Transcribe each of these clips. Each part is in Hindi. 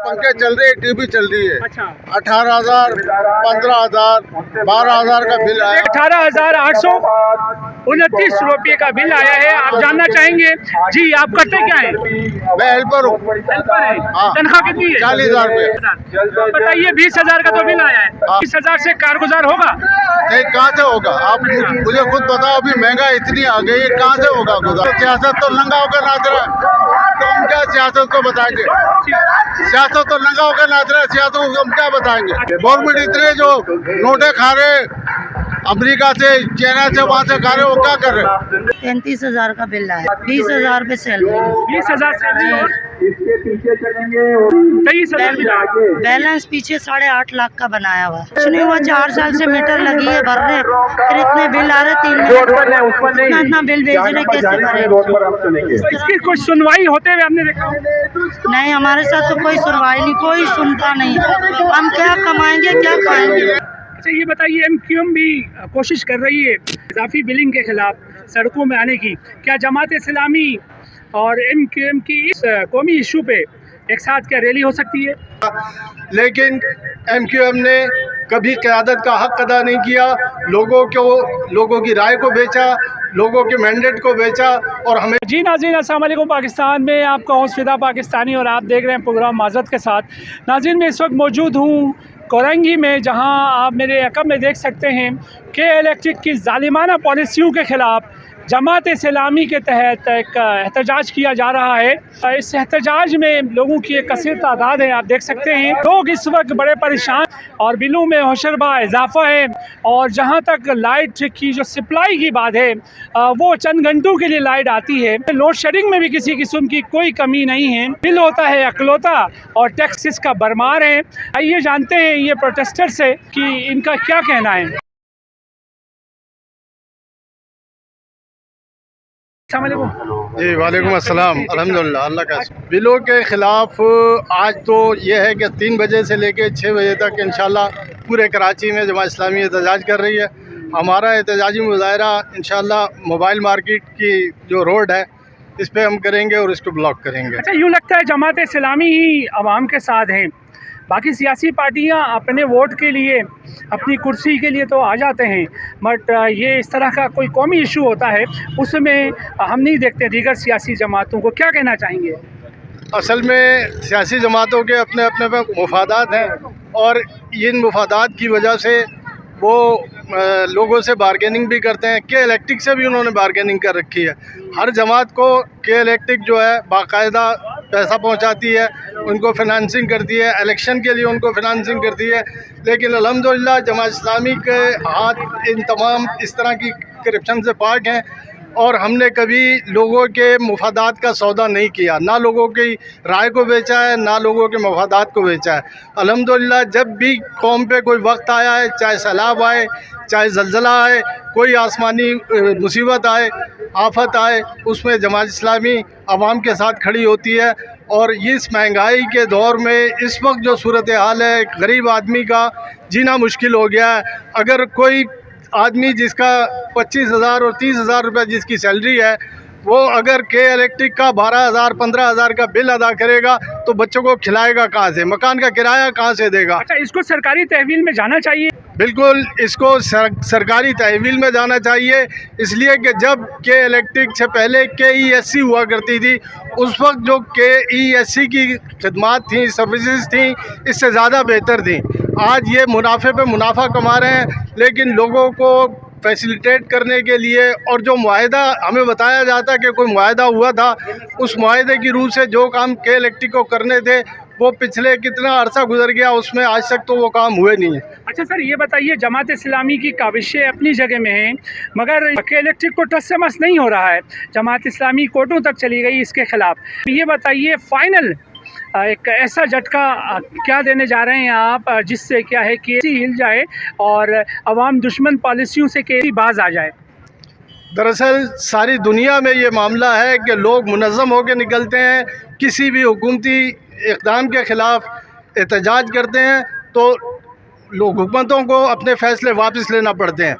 पंखे चल रही है, टीवी चल रही है। अच्छा, 18,000, 15,000, 12,000 का बिल आया। 18,829 रुपये का बिल आया है। आप जानना चाहेंगे जी, आप करते क्या है? मैं हेल्पर हूँ। हेल्पर है। हाँ। तनख्वाह कितनी है? 40,000 रुपये। बताइए, 20,000 का तो बिल आया है। 20,000 से कारगुजार होगा? नहीं, कहाँ से होगा? आप मुझे खुद बताओ, अभी महंगाई इतनी आ गई है, कहाँ से होगा गुजार? सियासत तो नंगा होकर नाच रहा है, तो हम क्या सियासत को बताएंगे? सियासत तो नंगा होकर नाच रहा है, सियासत को हम क्या बताएंगे? गवर्नमेंट इतने जो नोटे खा रहे अमेरिका से, चाइना से, वहाँ से खा रहे, वो क्या कर रहे? 35,000 का बिल आया, 20,000 पे सैलरी, 20,000 सैलरी और 23,000 बिल आया। बैलेंस पीछे 8.5 लाख का बनाया हुआ है। कुछ नहीं हुआ, 4 साल से मीटर लगी है भरने, फिर इतने बिल आ रहे, 3 महीने इतना बिल भेज रहे, कैसे भरे? इसकी कुछ सुनवाई होते हुए आपने देखा? नहीं, हमारे साथ तो कोई सुनवाई नहीं, कोई सुनता नहीं। हम क्या कमाएंगे, क्या खाएंगे? अच्छा, ये बताइए, MQM भी कोशिश कर रही है इजाफी बिलिंग के खिलाफ सड़कों में आने की। क्या जमात इस्लामी और MQM की इस कौमी इशू पे एक साथ क्या रैली हो सकती है? लेकिन MQM ने कभी क़यादत का हक अदा नहीं किया, लोगों की राय को बेचा, लोगों के मैंडेट को बेचा। और हमें जी नाज़रीन, अस्सलाम वालेकुम। पाकिस्तान में आपका होस्ट फिदा पाकिस्तानी और आप देख रहे हैं प्रोग्राम माज़रत के साथ। नाज़रीन, मैं इस वक्त मौजूद हूँ कोरंगी में, जहां आप मेरे अकब में देख सकते हैं कि इलेक्ट्रिक की जालिमाना पॉलिसियों के ख़िलाफ़ जमात इस्लामी के तहत एक एहतजाज किया जा रहा है। इस एहतजाज में लोगों की एक कसीर तादाद है, आप देख सकते हैं। लोग इस वक्त बड़े परेशान और बिलों में होशरबा इजाफा है। और जहां तक लाइट की जो सप्लाई की बात है, वो चंद घंटों के लिए लाइट आती है। लोड शेडिंग में भी किसी किस्म की कोई कमी नहीं है। बिल होता है अकलौता और टैक्सेस का भरमार है। आइए जानते हैं ये प्रोटेस्टर से कि इनका क्या कहना है। जी, वालेकुम अस्सलाम। अल्हम्दुलिल्लाह, अल्लाह का बिलों के ख़िलाफ़ आज तो ये है कि 3 बजे से लेकर 6 बजे तक इंशाल्लाह पूरे कराची में जमात इस्लामी एहतजाज कर रही है। हमारा एहतजाजी मुज़ाहरा इंशाल्लाह मोबाइल मार्केट की जो रोड है, इस पे हम करेंगे और इसको ब्लॉक करेंगे। अच्छा, यूँ लगता है जमात इस्लामी ही अवाम के साथ हैं, बाकी सियासी पार्टियां अपने वोट के लिए, अपनी कुर्सी के लिए तो आ जाते हैं, बट ये इस तरह का कोई कौमी इशू होता है उसमें हम नहीं देखते दीगर सियासी जमातों को। क्या कहना चाहेंगे? असल में सियासी जमातों के अपने अपने मफादात हैं और इन मफादात की वजह से वो लोगों से बारगेनिंग भी करते हैं। के इलेक्ट्रिक से भी उन्होंने बारगेनिंग कर रखी है। हर जमात को के इलेक्ट्रिक जो है बाकायदा पैसा पहुंचाती है, उनको फिनंसिंग करती है, इलेक्शन के लिए उनको फिनंसिंग करती है। लेकिन अल्हम्दुलिल्लाह जमात इस्लामी के हाथ इन तमाम इस तरह की करप्शन से पाक हैं और हमने कभी लोगों के मफादात का सौदा नहीं किया, ना लोगों की राय को बेचा है, ना लोगों के मफादात को बेचा है। अल्हम्दुलिल्लाह जब भी कौम पे कोई वक्त आया है, चाहे सैलाब आए, चाहे ज़लज़ला आए, कोई आसमानी मुसीबत आए, आफत आए, उसमें जमात इस्लामी आवाम के साथ खड़ी होती है। और इस महंगाई के दौर में इस वक्त जो सूरत हाल है, गरीब आदमी का जीना मुश्किल हो गया है। अगर कोई आदमी जिसका 25,000 और 30,000 रुपये जिसकी सैलरी है, वो अगर के इलेक्ट्रिक का 12,000 15,000 का बिल अदा करेगा तो बच्चों को खिलाएगा कहाँ से, मकान का किराया कहाँ से देगा? अच्छा, इसको सरकारी तहवील में जाना चाहिए। बिल्कुल, इसको सरकारी तहवील में जाना चाहिए, इसलिए कि जब के इलेक्ट्रिक से पहले KESC हुआ करती थी, उस वक्त जो KESC की खदमात थी, सर्विसेज थी, इससे ज़्यादा बेहतर थी। आज ये मुनाफे पे मुनाफा कमा रहे हैं, लेकिन लोगों को फैसिलिटेट करने के लिए और जो मुआहदा हमें बताया जाता है कि कोई मुआहदा हुआ था, उस मुआहदे की रूह से जो काम के इलेक्ट्रिक को करने थे वो पिछले कितना अरसा गुजर गया, उसमें आज तक तो वो काम हुए नहीं है। अच्छा सर, ये बताइए, जमात इस्लामी की काविशें अपनी जगह में हैं, मगर के इलेक्ट्रिक को टस से मस नहीं हो रहा है। जमात इस्लामी कोर्टों तक चली गई इसके ख़िलाफ़। ये बताइए, फ़ाइनल एक ऐसा झटका क्या देने जा रहे हैं आप जिससे क्या है कि हिल जाए और अवाम दुश्मन पॉलिसियों से के बाज आ जाए? दरअसल सारी दुनिया में ये मामला है कि लोग मुनज़्ज़म होकर निकलते हैं, किसी भी हुकूमती इक़दाम के ख़िलाफ़ एहतजाज करते हैं तो लोग हुकूमतों को अपने फ़ैसले वापस लेना पड़ते हैं।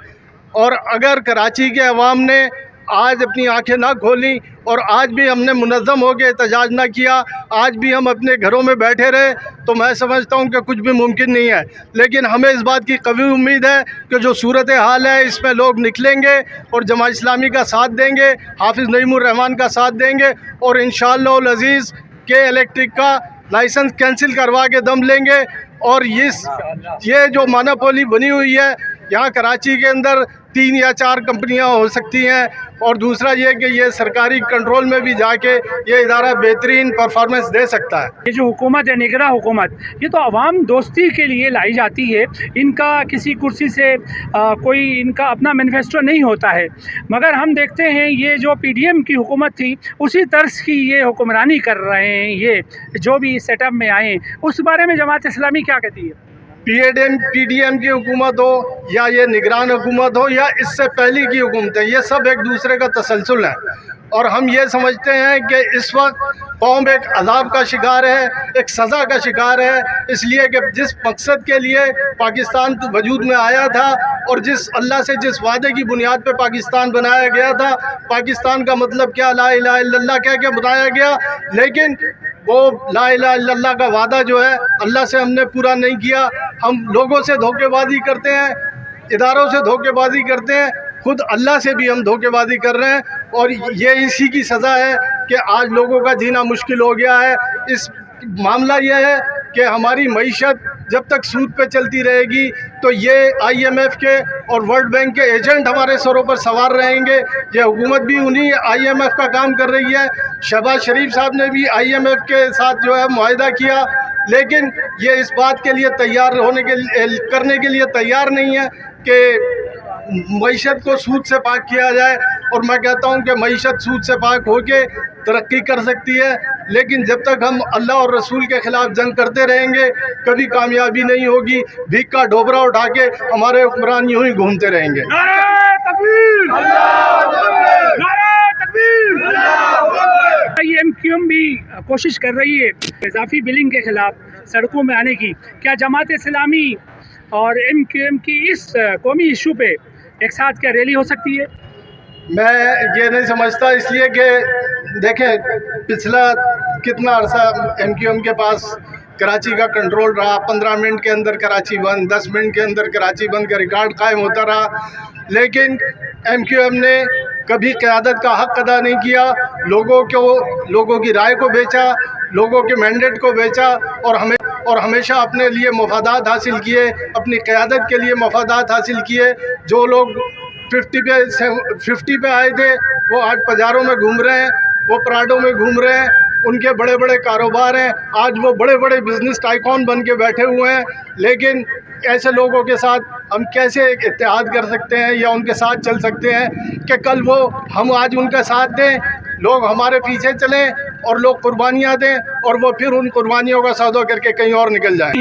और अगर कराची के अवाम ने आज अपनी आंखें ना खोली और आज भी हमने मुनज़्ज़म होकर एहतजाज ना किया, आज भी हम अपने घरों में बैठे रहे, तो मैं समझता हूं कि कुछ भी मुमकिन नहीं है। लेकिन हमें इस बात की कभी उम्मीद है कि जो सूरत हाल है इसमें लोग निकलेंगे और जमात इस्लामी का साथ देंगे, हाफिज़ नईमुर रहमान का साथ देंगे और इंशाअल्लाह अज़ीज़ के इलेक्ट्रिक का लाइसेंस कैंसिल करवा के दम लेंगे। और ये जो मोनोपोली बनी हुई है, यहाँ कराची के अंदर 3 या 4 कंपनियां हो सकती हैं, और दूसरा ये कि ये सरकारी कंट्रोल में भी जाके ये इदारा बेहतरीन परफॉर्मेंस दे सकता है। ये जो हुकूमत है, निगरां हुकूमत, ये तो अवाम दोस्ती के लिए लाई जाती है। इनका किसी कुर्सी से कोई इनका अपना मैनिफेस्टो नहीं होता है, मगर हम देखते हैं ये जो PDM की हुकूमत थी उसी तर्ज की ये हुक्मरानी कर रहे हैं। ये जो भी सेटअप में आए, उस बारे में जमात इस्लामी क्या कहती है? PDM की हुकूमत हो या ये निगरान हुकूमत हो या इससे पहले की हुकूमत है, ये सब एक दूसरे का तसलसल है। और हम ये समझते हैं कि इस वक्त कौम एक अज़ाब का शिकार है, एक सज़ा का शिकार है, इसलिए कि जिस मकसद के लिए पाकिस्तान वजूद में आया था और जिस अल्लाह से जिस वादे की बुनियाद पे पाकिस्तान बनाया गया था, पाकिस्तान का मतलब क्या, ला इलाहा इल्लल्लाह कह के बनाया गया, लेकिन वो ला इलाहा इल्लल्लाह का वादा जो है अल्लाह से हमने पूरा नहीं किया। हम लोगों से धोखेबाजी करते हैं, इदारों से धोखेबाजी करते हैं, खुद अल्लाह से भी हम धोखेबाजी कर रहे हैं, और ये इसी की सज़ा है कि आज लोगों का जीना मुश्किल हो गया है। इस मामला ये है कि हमारी मईशत जब तक सूद पे चलती रहेगी तो ये IMF के और वर्ल्ड बैंक के एजेंट हमारे सरों पर सवार रहेंगे। ये हुकूमत भी उन्हीं IMF का काम कर रही है। शहबाज शरीफ साहब ने भी IMF के साथ जो है मुआहिदा किया, लेकिन ये इस बात के लिए तैयार करने के लिए तैयार नहीं है कि मईशत को सूद से पाक किया जाए। और मैं कहता हूं कि मईशत सूद से पाक होके तरक्की कर सकती है, लेकिन जब तक हम अल्लाह और रसूल के ख़िलाफ़ जंग करते रहेंगे कभी कामयाबी नहीं होगी। भीख का ढोबरा उठा के हमारे हुक्मरान यूँ ही घूमते रहेंगे। नारे तकबीर! नारे तकबीर! MQM भी कोशिश कर रही है इजाफी बिलिंग के ख़िलाफ़ सड़कों में आने की। क्या जमात इस्लामी और MQM की इस कौमी इशू पे एक साथ क्या रैली हो सकती है? मैं ये नहीं समझता, इसलिए कि देखें पिछला कितना अर्सा MQM के पास कराची का कंट्रोल रहा। 15 मिनट के अंदर कराची बंद, 10 मिनट के अंदर कराची बंद का रिकॉर्ड कायम होता रहा, लेकिन MQM ने कभी क़यादत का हक़ अदा नहीं किया। लोगों की राय को बेचा, लोगों के मैंडेट को बेचा, और हमेशा अपने लिए मफादात हासिल किए, अपनी क़यादत के लिए मफादात हासिल किए। जो लोग 50 पे आए थे वो आज बाज़ारों में घूम रहे हैं, वो पराडों में घूम रहे हैं, उनके बड़े बड़े कारोबार हैं, आज वो बड़े बड़े बिजनेस टाइकॉन बन के बैठे हुए हैं। लेकिन ऐसे लोगों के साथ हम कैसे एक इत्तेहाद कर सकते हैं या उनके साथ चल सकते हैं कि कल हम आज उनका साथ दें, लोग हमारे पीछे चलें और लोग कुर्बानियाँ दें और वो फिर उन कुर्बानियों का सौदा करके कहीं और निकल जाएं।